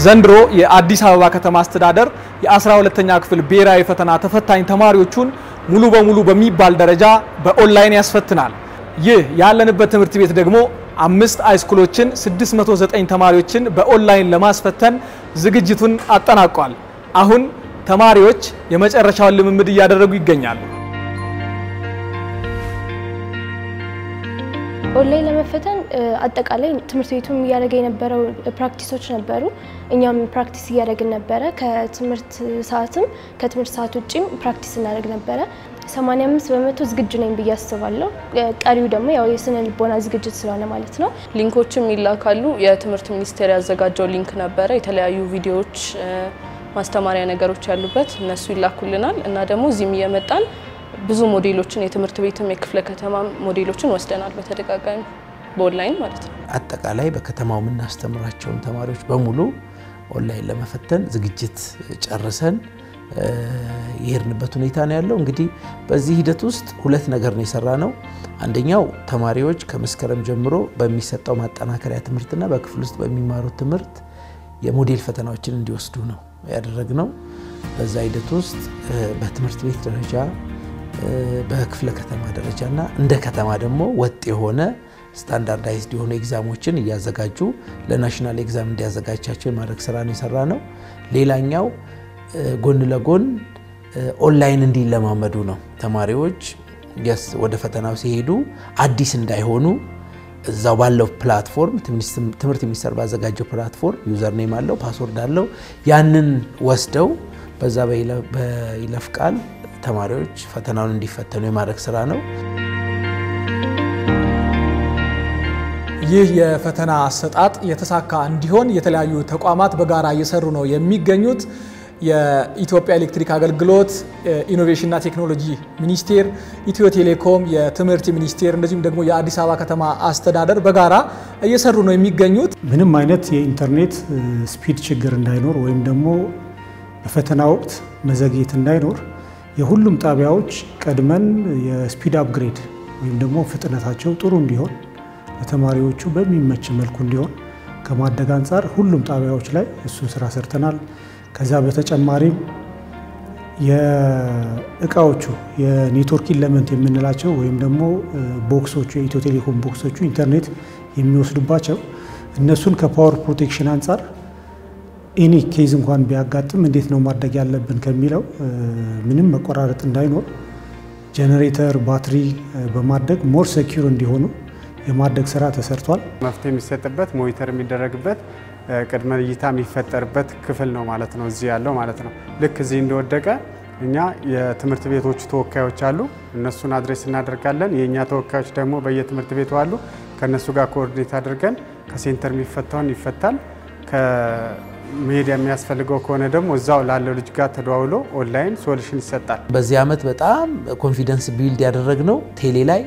ዘንድሮ የአዲስ አበባ ከተማ አስተዳደር የ12ኛ ክፍል ብሔራዊ ፈተና ተፈታኝ ተማሪዎቹን ሙሉ በሙሉ በሚባል ደረጃ በኦንላይን ያስፈትናል። ይህ ያለንበት ትምህርት ቤት ደግሞ 5 ሃይስኩሎችን 609 ተማሪዎችን በኦንላይን ለማስፈተን ዝግጅቱን አጠናቋል። አሁን ተማሪዎች የመጨረሻውን ልምምድ እያደረጉ ይገኛሉ። ኦንላይን ለመፈተን አጠቃላይ ትምህርት ቤቱም ያደረገ የነበረው ፕራክቲሶች ነበሩ። እኛም ፕራክቲስ ያደረግን ነበር። ከትምህርት ሰዓት ውጪም ፕራክቲስ እናደርግ ነበር። 85% ዝግጁ ነኝ ብዬ አስባለሁ። ቀሪው ደግሞ ያው የስነ ልቦና ዝግጅት ስለሆነ ማለት ነው። ሊንኮችም ይላካሉ። የትምህርት ሚኒስቴር ያዘጋጀው ሊንክ ነበር። የተለያዩ ቪዲዮዎች ማስተማሪያ ነገሮች ያሉበት እነሱ ይላኩልናል እና ደግሞ እዚህም እየመጣን ብዙ ሞዴሎችን የትምህርት ቤትም የክፍለ ከተማ ሞዴሎችን ወስደናል በተደጋጋሚ በኦንላይን ማለት ነው። አጠቃላይ በከተማው ምናስተምራቸው ተማሪዎች በሙሉ ኦንላይን ለመፈተን ዝግጅት ጨርሰን የሄድንበት ሁኔታ ነው ያለው። እንግዲህ በዚህ ሂደት ውስጥ ሁለት ነገር ነው የሰራነው። አንደኛው ተማሪዎች ከመስከረም ጀምሮ በሚሰጠው ማጠናከሪያ ትምህርትና በክፍል ውስጥ በሚማሩት ትምህርት የሞዴል ፈተናዎችን እንዲወስዱ ነው ያደረግነው። በዛ ሂደት ውስጥ በትምህርት ቤት ደረጃ በክፍለ ከተማ ደረጃና እንደ ከተማ ደግሞ ወጥ የሆነ ስታንዳርዳይዝድ የሆነ ኤግዛሞችን እያዘጋጁ ለናሽናል ኤግዛም እንዲያዘጋጃቸው የማድረግ ስራ ነው የሰራነው። ሌላኛው ጎን ለጎን ኦንላይን እንዲለማመዱ ነው። ተማሪዎች ወደ ፈተናው ሲሄዱ አዲስ እንዳይሆኑ እዛው ባለው ፕላትፎርም ትምህርት ሚኒስቴር ባዘጋጀው ፕላትፎርም ዩዘር ኔም አለው ፓስወርድ አለው ያንን ወስደው በዛ በይለፍ ቃል ተማሪዎች ፈተናውን እንዲፈተኑ የማድረግ ስራ ነው። ይህ የፈተና አሰጣጥ የተሳካ እንዲሆን የተለያዩ ተቋማት በጋራ እየሰሩ ነው የሚገኙት። የኢትዮጵያ ኤሌክትሪክ አገልግሎት፣ ኢኖቬሽንና ቴክኖሎጂ ሚኒስቴር፣ ኢትዮ ቴሌኮም፣ የትምህርት ሚኒስቴር እንደዚሁም ደግሞ የአዲስ አበባ ከተማ አስተዳደር በጋራ እየሰሩ ነው የሚገኙት። ምንም አይነት የኢንተርኔት ስፒድ ችግር እንዳይኖር ወይም ደግሞ በፈተና ወቅት መዘግየት እንዳይኖር የሁሉም ጣቢያዎች ቀድመን የስፒድ አፕግሬድ ወይም ደግሞ ፍጥነታቸው ጥሩ እንዲሆን ለተማሪዎቹ በሚመች መልኩ እንዲሆን ከማድረግ አንፃር ሁሉም ጣቢያዎች ላይ እሱ ስራ ሰርተናል። ከዛ በተጨማሪም የእቃዎቹ የኔትወርክ ኢለመንት የምንላቸው ወይም ደግሞ ቦክሶቹ የኢትዮ ቴሌኮም ቦክሶቹ ኢንተርኔት የሚወስዱባቸው እነሱን ከፓወር ፕሮቴክሽን አንፃር ኤኒ ኬዝ እንኳን ቢያጋጥም እንዴት ነው ማድረግ ያለብን ከሚለው ምንም መቆራረጥ እንዳይኖር ጄነሬተር ባትሪ በማድረግ ሞር ሴኩር እንዲሆኑ የማድረግ ስራ ተሰርቷል። መፍትሄ የሚሰጥበት ሞኒተር የሚደረግበት ቅድመ እይታ የሚፈጠርበት ክፍል ነው ማለት ነው እዚህ ያለው ማለት ነው። ልክ እዚህ እንደወደቀ እኛ የትምህርት ቤቶቹ ተወካዮች አሉ እነሱን አድሬስ እናደርጋለን። የኛ ተወካዮች ደግሞ በየትምህርት ቤቱ አሉ ከነሱ ጋር ኮኦርዲኔት አድርገን ከሴንተር የሚፈታውን ይፈታል። ከመሄድ የሚያስፈልገው ከሆነ ደግሞ እዛው ላለው ልጅ ጋር ተደዋውሎ ኦንላይን ሶሉሽን ይሰጣል። በዚህ አመት በጣም ኮንፊደንስ ቢልድ ያደረግነው ቴሌ ላይ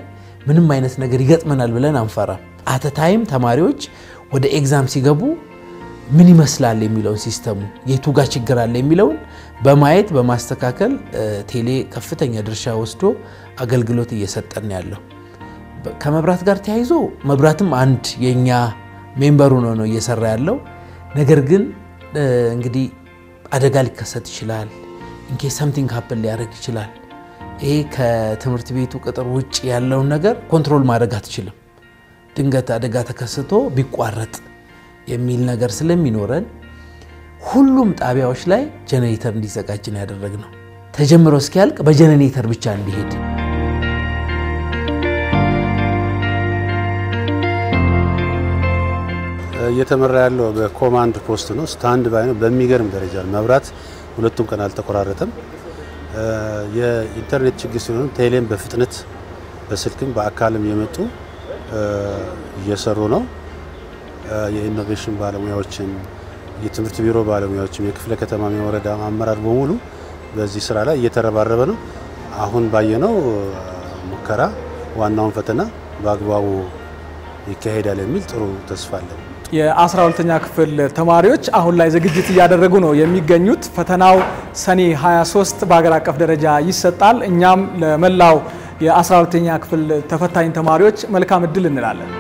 ምንም አይነት ነገር ይገጥመናል ብለን አንፈራም። አት ታይም ተማሪዎች ወደ ኤግዛም ሲገቡ ምን ይመስላል የሚለውን ሲስተሙ የቱ ጋር ችግር አለ የሚለውን በማየት በማስተካከል ቴሌ ከፍተኛ ድርሻ ወስዶ አገልግሎት እየሰጠን ያለው። ከመብራት ጋር ተያይዞ መብራትም አንድ የኛ ሜምበሩ ነው እየሰራ ያለው። ነገር ግን እንግዲህ አደጋ ሊከሰት ይችላል ኢንኬስ ሰምቲንግ ሃፕን ሊያደርግ ይችላል። ይሄ ከትምህርት ቤቱ ቅጥር ውጪ ያለውን ነገር ኮንትሮል ማድረግ አትችልም። ድንገት አደጋ ተከስቶ ቢቋረጥ የሚል ነገር ስለሚኖረን ሁሉም ጣቢያዎች ላይ ጄነሬተር እንዲዘጋጅ ነው ያደረግነው። ተጀምሮ እስኪያልቅ በጄነሬተር ብቻ እንዲሄድ። እየተመራ ያለው በኮማንድ ፖስት ነው። ስታንድ ባይ ነው። በሚገርም ደረጃ መብራት ሁለቱም ቀን አልተቆራረጠም። የኢንተርኔት ችግር ሲሆን ቴሌም በፍጥነት በስልክም በአካልም የመጡ እየሰሩ ነው። የኢኖቬሽን ባለሙያዎችን የትምህርት ቢሮ ባለሙያዎችን የክፍለ ከተማ የወረዳ አመራር በሙሉ በዚህ ስራ ላይ እየተረባረበ ነው። አሁን ባየነው ሙከራ ዋናውን ፈተና በአግባቡ ይካሄዳል የሚል ጥሩ ተስፋ አለ። የ12ኛ ክፍል ተማሪዎች አሁን ላይ ዝግጅት እያደረጉ ነው የሚገኙት። ፈተናው ሰኔ 23 በአገር አቀፍ ደረጃ ይሰጣል። እኛም ለመላው የ12ኛ ክፍል ተፈታኝ ተማሪዎች መልካም እድል እንላለን።